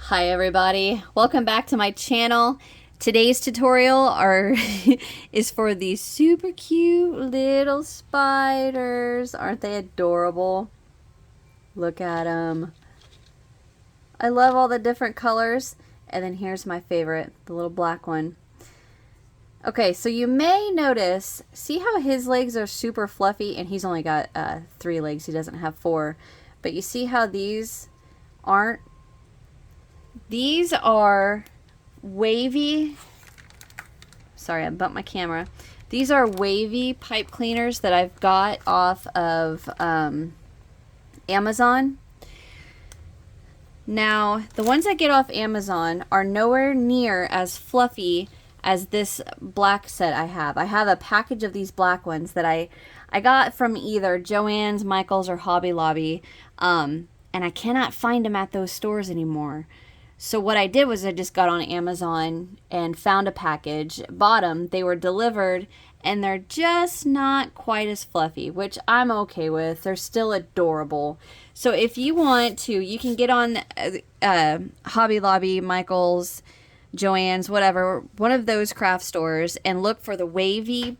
Hi everybody, welcome back to my channel. Today's tutorial is for these super cute little spiders. Aren't they adorable? Look at them. I love all the different colors. And then here's my favorite, the little black one. Okay, so you may notice, see how his legs are super fluffy and he's only got 3 legs, he doesn't have 4. But you see how these aren't? These are wavy, sorry I bumped my camera. These are wavy pipe cleaners that I've got off of Amazon. Now, the ones I get off Amazon are nowhere near as fluffy as this black set I have. I have a package of these black ones that I got from either Joann's, Michael's, or Hobby Lobby, and I cannot find them at those stores anymore. So what I did was I just got on Amazon and found a package, bought them, they were delivered, and they're just not quite as fluffy, which I'm okay with. They're still adorable. So if you want to, you can get on Hobby Lobby, Michael's, Joann's, whatever, one of those craft stores, and look for the wavy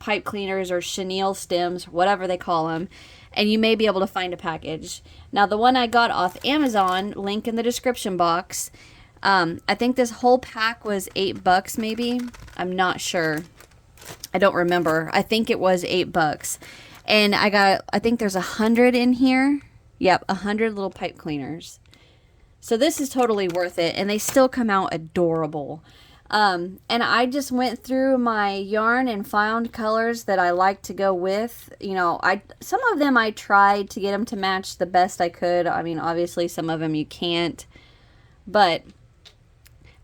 pipe cleaners or chenille stems, whatever they call them, and you may be able to find a package. Now, the one I got off Amazon, link in the description box, I think this whole pack was $8 maybe. I'm not sure. I don't remember. I think it was $8. And I think there's 100 in here. Yep, 100 little pipe cleaners. So this is totally worth it, and they still come out adorable. And I just went through my yarn and found colors that I like to go with. You know, some of them I tried to get them to match the best I could. I mean, obviously some of them you can't. But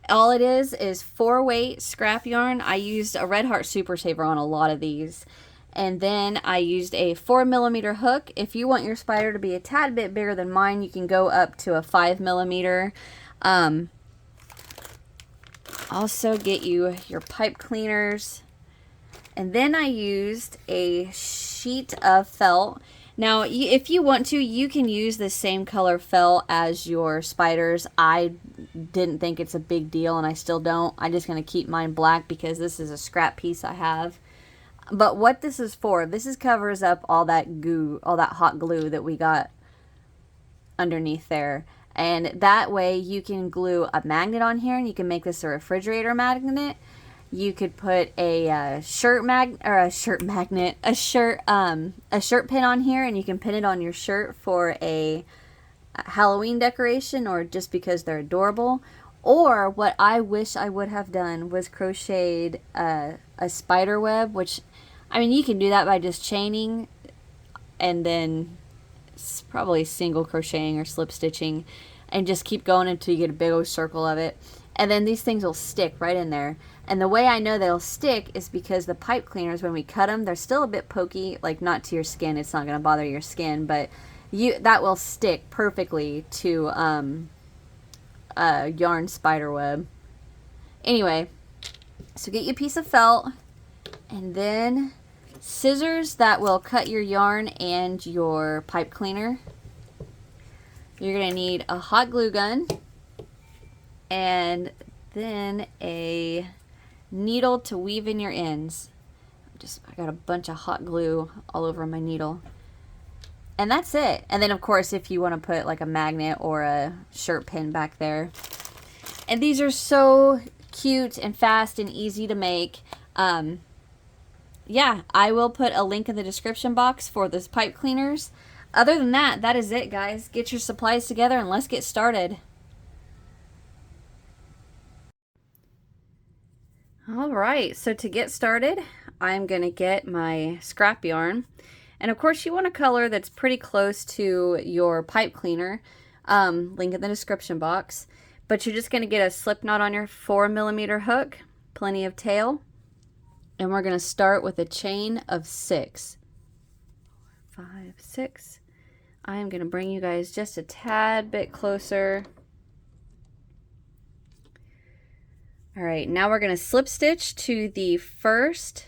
all it is 4-weight scrap yarn. I used a Red Heart Super Saver on a lot of these. And then I used a 4mm hook. If you want your spider to be a tad bit bigger than mine, you can go up to a 5mm. Also get you your pipe cleaners. And then I used a sheet of felt. Now, if you want to, you can use the same color felt as your spiders. I didn't think it's a big deal, and I still don't. I'm just going to keep mine black because this is a scrap piece I have. But what this is for, covers up all that goo, all that hot glue that we got underneath there. And that way you can glue a magnet on here, and you can make this a refrigerator magnet. You could put a shirt pin on here, and you can pin it on your shirt for a Halloween decoration, or just because they're adorable. Or what I wish I would have done was crocheted a spider web, which, I mean, you can do that by just chaining and then probably single crocheting or slip stitching, and just keep going until you get a big old circle of it. And then these things will stick right in there. And the way I know they'll stick is because the pipe cleaners, when we cut them, they're still a bit pokey, like not to your skin. It's not going to bother your skin, but that will stick perfectly to a yarn spider web. Anyway, so get you a piece of felt, and then scissors that will cut your yarn and your pipe cleaner. You're going to need a hot glue gun, and then a needle to weave in your ends. I got a bunch of hot glue all over my needle. And that's it. And then, of course, if you want to put like a magnet or a shirt pin back there. And these are so cute and fast and easy to make. Yeah, I will put a link in the description box for this pipe cleaners. Other than that, that is it, guys. Get your supplies together and let's get started. Alright, so to get started, I'm going to get my scrap yarn. And of course, you want a color that's pretty close to your pipe cleaner. Link in the description box. But you're just going to get a slip knot on your 4mm hook, plenty of tail. And we're going to start with a chain of 6. 5, 6. I am going to bring you guys just a tad bit closer. Alright, now we're going to slip stitch to the first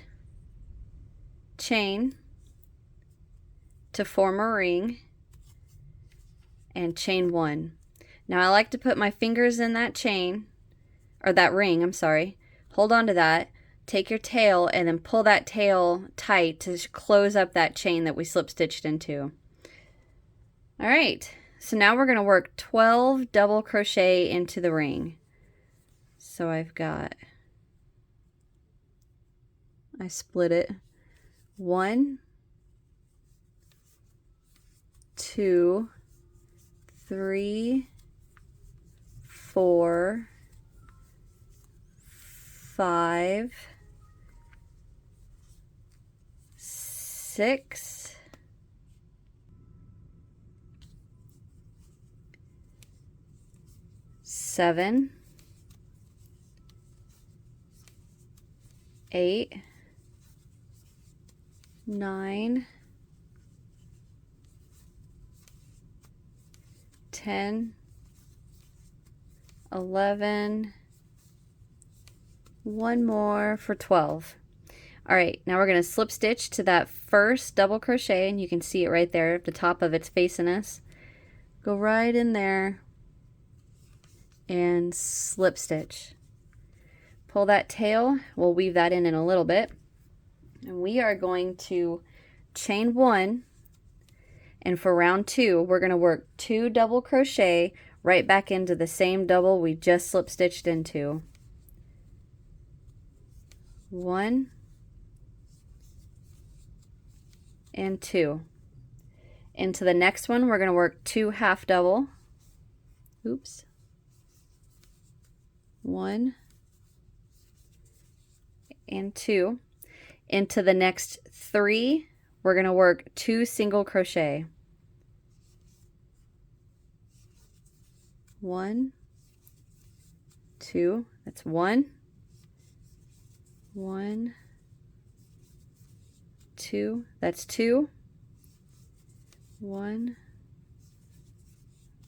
chain to form a ring, and chain 1. Now I like to put my fingers in that chain, or that ring, I'm sorry. Hold on to that. Take your tail and then pull that tail tight to close up that chain that we slip stitched into. All right, so now we're going to work 12 double crochet into the ring. So I split it. 1, 2, 3, 4, 5, 6, 7, 8, 9, 10, 11, one more for 12. All right, now we're going to slip stitch to that first double crochet, and you can see it right there at the top of it's facing us. Go right in there and slip stitch. Pull that tail, we'll weave that in a little bit, and we are going to chain 1, and for round 2 we're going to work 2 double crochet right back into the same double we just slip stitched into. 1 and 2. Into the next one we're going to work 2 half double. Oops. 1 and 2. Into the next 3 we're going to work 2 single crochet. 1, 2, that's 1, 1, 2, that's 2, 1,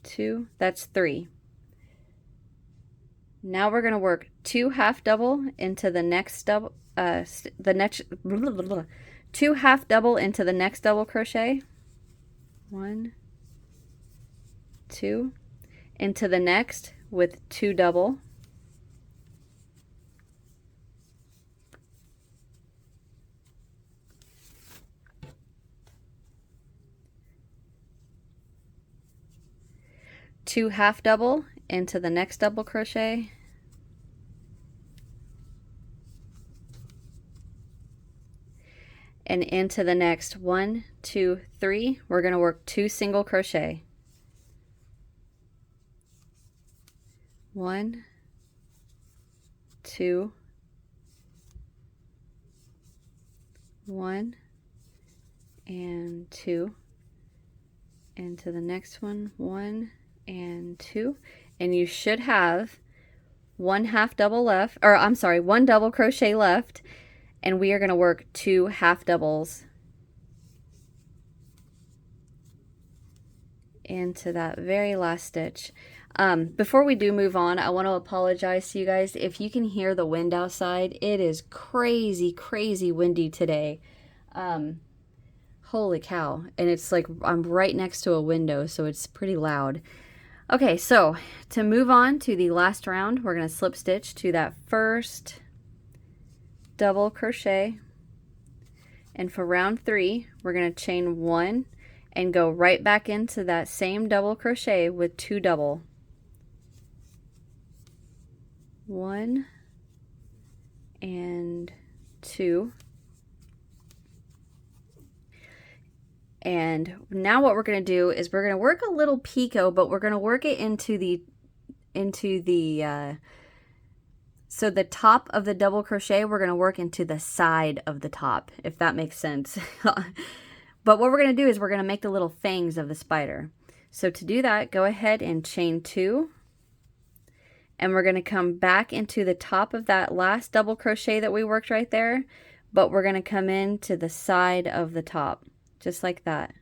2, that's 3. Now we're going to work 2 half double into the next double, 2 half double into the next double crochet. 1, 2, into the next with 2 double. Two half double into the next double crochet. And into the next 1, 2, 3, we're going to work 2 single crochet. 1, 2, 1 and 2. Into the next one, 1 and 2, and you should have 1 half double left, or I'm sorry, 1 double crochet left, and we are going to work 2 half doubles into that very last stitch. Before we do move on, I want to apologize to you guys if you can hear the wind outside. It is crazy windy today. Holy cow. And it's like I'm right next to a window, so it's pretty loud. Okay, so to move on to the last round, we're going to slip stitch to that first double crochet, and for round 3 we're going to chain 1 and go right back into that same double crochet with 2 double. 1 and 2. And now what we're going to do is we're going to work a little picot, but we're going to work it into the so the top of the double crochet we're going to work into the side of the top, if that makes sense. But what we're going to do is we're going to make the little fangs of the spider. So to do that, go ahead and chain 2, and we're going to come back into the top of that last double crochet that we worked right there, but we're going to come into the side of the top. Just like that.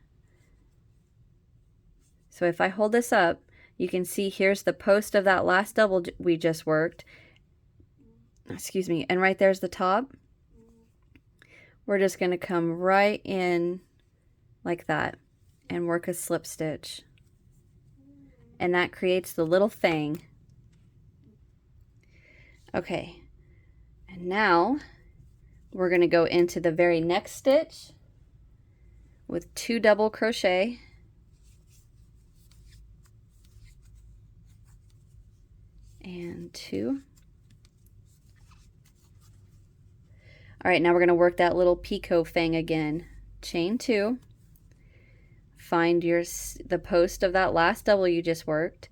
So if I hold this up, you can see here's the post of that last double we just worked. Excuse me. And right there's the top. We're just going to come right in like that and work a slip stitch and that creates the little fang. Okay, and now we're going to go into the very next stitch with 2 double crochet, and 2. All right, now we're going to work that little picot fang again. Chain 2, find the post of that last double you just worked.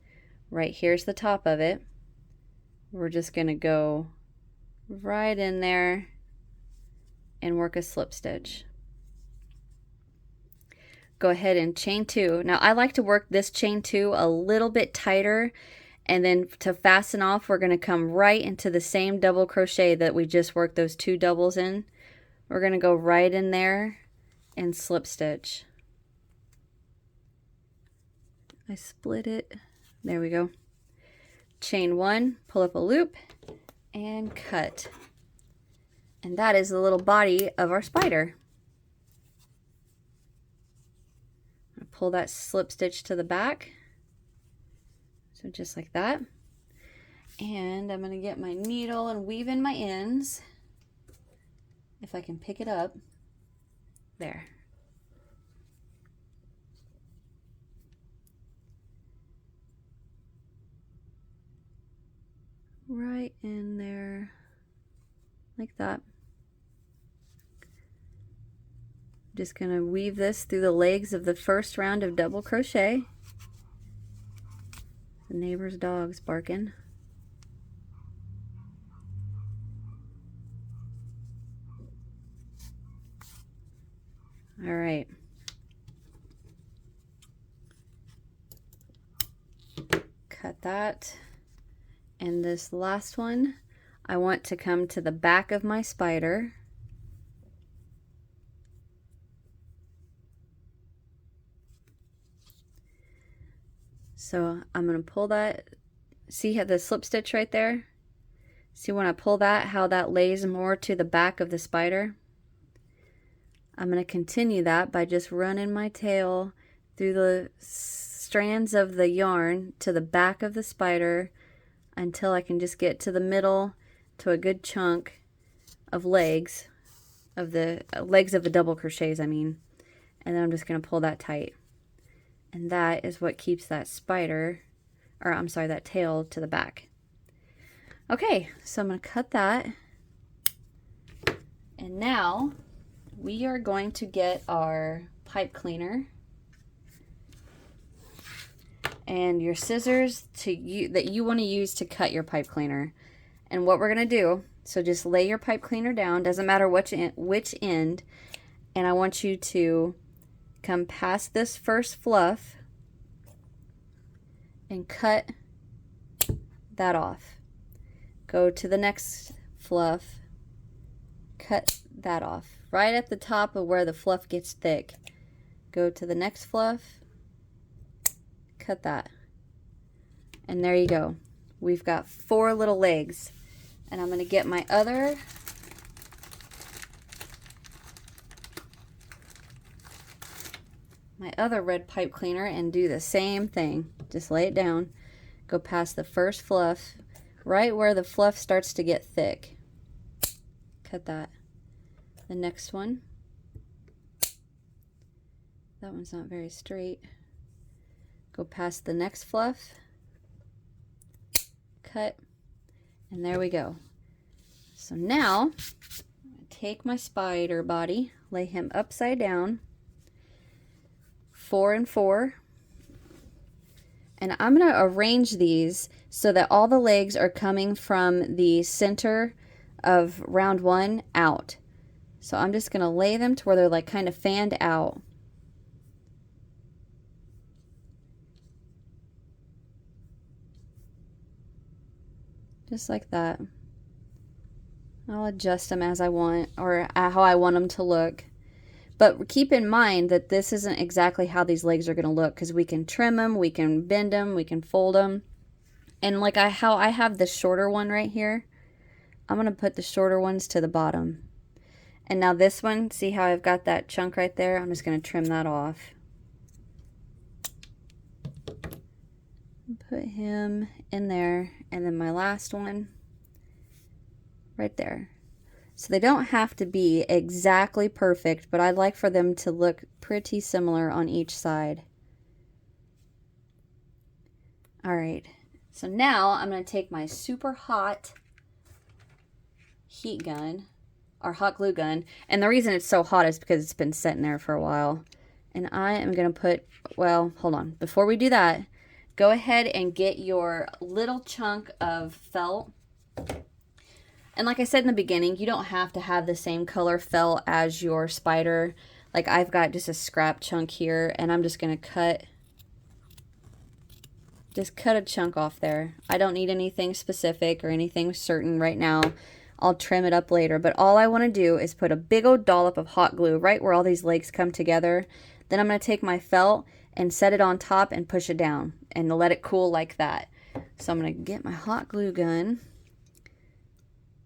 Right here's the top of it. We're just going to go right in there and work a slip stitch. Go ahead and chain 2. Now I like to work this chain 2 a little bit tighter, and then to fasten off we're going to come right into the same double crochet that we just worked those 2 doubles in. We're going to go right in there and slip stitch. I split it. There we go. Chain 1, pull up a loop, and cut. And that is the little body of our spider. Pull that slip stitch to the back. So just like that. And I'm going to get my needle and weave in my ends. If I can pick it up. There. Right in there. Like that. Just going to weave this through the legs of the first round of double crochet. The neighbor's dog's barking. All right. Cut that. And this last one, I want to come to the back of my spider. So I'm going to pull that. See how the slip stitch right there? See when I pull that, how that lays more to the back of the spider? I'm going to continue that by just running my tail through the strands of the yarn to the back of the spider until I can just get to the middle to a good chunk of legs, of the double crochets, I mean. And then I'm just going to pull that tight. And that is what keeps that spider, or I'm sorry, that tail to the back. Okay, so I'm going to cut that. And now we are going to get our pipe cleaner and your scissors that you want to use to cut your pipe cleaner. And what we're going to do, so just lay your pipe cleaner down, doesn't matter which end, and I want you to come past this first fluff and cut that off. Go to the next fluff, cut that off. Right at the top of where the fluff gets thick. Go to the next fluff, cut that. And there you go. We've got 4 little legs. And I'm going to get my other red pipe cleaner and do the same thing. Just lay it down. Go past the first fluff, right where the fluff starts to get thick. Cut that. The next one. That one's not very straight. Go past the next fluff. Cut. And there we go. So now, I'm going to take my spider body, lay him upside down, 4 and 4. And I'm going to arrange these so that all the legs are coming from the center of round 1 out. So I'm just going to lay them to where they're like kind of fanned out. Just like that. I'll adjust them as I want, or how I want them to look. But keep in mind that this isn't exactly how these legs are going to look, because we can trim them, we can bend them, we can fold them. And like how I have the shorter one right here, I'm going to put the shorter ones to the bottom. And now this one, see how I've got that chunk right there? I'm just going to trim that off. Put him in there, and then my last one right there. So they don't have to be exactly perfect, but I'd like for them to look pretty similar on each side. All right, so now I'm going to take my super hot heat gun, or hot glue gun, and the reason it's so hot is because it's been sitting there for a while. And I am going to put, well, hold on. Before we do that, go ahead and get your little chunk of felt. And like I said in the beginning, you don't have to have the same color felt as your spider. Like I've got just a scrap chunk here, and I'm just going to cut a chunk off there. I don't need anything specific or anything certain right now. I'll trim it up later, but all I want to do is put a big old dollop of hot glue right where all these legs come together. Then I'm going to take my felt and set it on top and push it down and let it cool like that. So I'm going to get my hot glue gun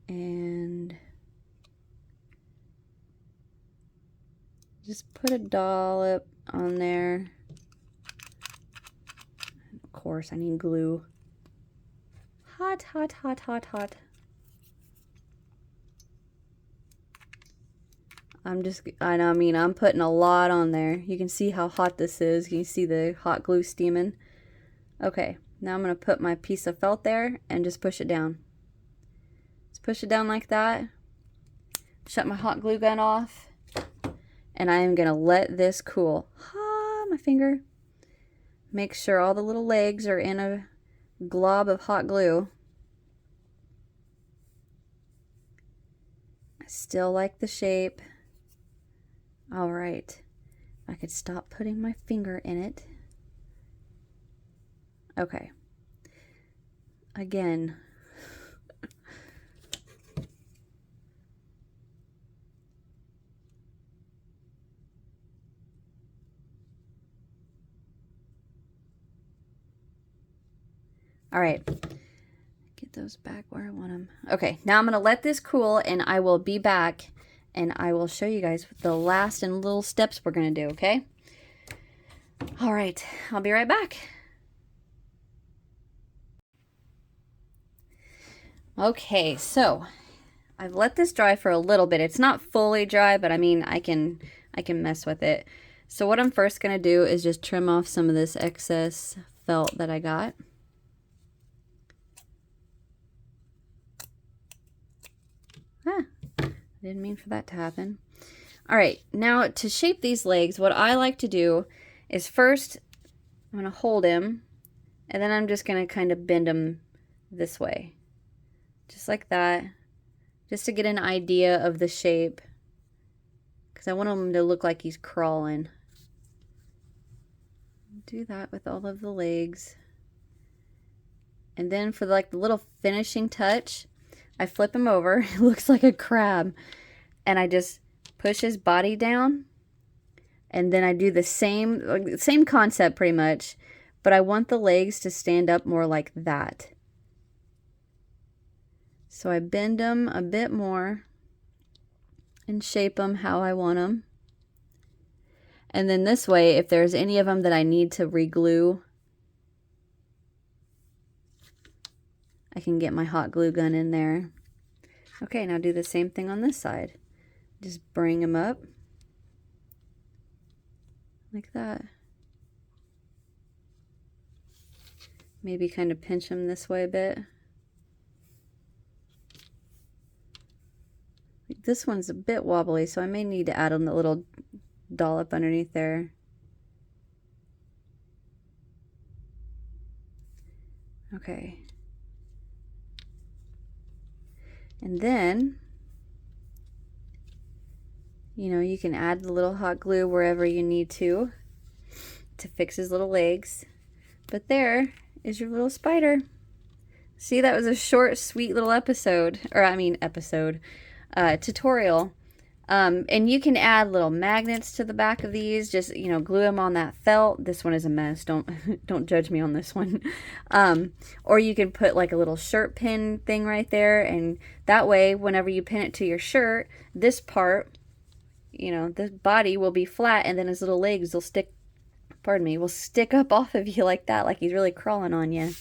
and just put a dollop on there. Of course, I need glue. Hot, hot, hot, hot, hot. I'm putting a lot on there. You can see how hot this is. You can see the hot glue steaming. Okay, now I'm going to put my piece of felt there and just push it down. Just push it down like that. Shut my hot glue gun off. And I am going to let this cool. Ah, my finger. Make sure all the little legs are in a glob of hot glue. I still like the shape. All right, I could stop putting my finger in it. Okay, again. All right, get those back where I want them. Okay, now I'm gonna let this cool and I will be back and I will show you guys the last and little steps we're going to do, okay? All right, I'll be right back. Okay, so I've let this dry for a little bit. It's not fully dry, but I mean, I can mess with it. So what I'm first going to do is just trim off some of this excess felt that I got. Didn't mean for that to happen. All right, now to shape these legs, what I like to do is first I'm going to hold him, and then I'm just going to kind of bend him this way. Just like that, just to get an idea of the shape, because I want him to look like he's crawling. Do that with all of the legs. And then for like the little finishing touch, I flip him over. It looks like a crab. And I just push his body down. And then I do the same concept pretty much. But I want the legs to stand up more like that. So I bend them a bit more and shape them how I want them. And then this way, if there's any of them that I need to re-glue, I can get my hot glue gun in there. Okay, now do the same thing on this side. Just bring them up like that. Maybe kind of pinch them this way a bit. This one's a bit wobbly, so I may need to add a little dollop underneath there. Okay. And then, you know, you can add the little hot glue wherever you need to fix his little legs. But there is your little spider. See, that was a short, sweet little episode, tutorial. And you can add little magnets to the back of these. Just, you know, glue them on that felt. This one is a mess. Don't judge me on this one. Or you can put like a little shirt pin thing right there, and that way, whenever you pin it to your shirt, this part, you know, the body will be flat, and then his little legs will stick pardon me, will stick up off of you like that, like he's really crawling on you.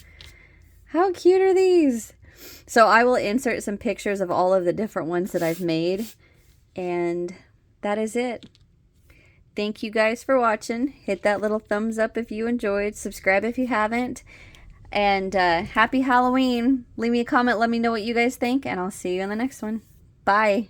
How cute are these? So I will insert some pictures of all of the different ones that I've made. And that is it. Thank you guys for watching. Hit that little thumbs up if you enjoyed. Subscribe if you haven't. And happy Halloween. Leave me a comment. Let me know what you guys think. And I'll see you in the next one. Bye.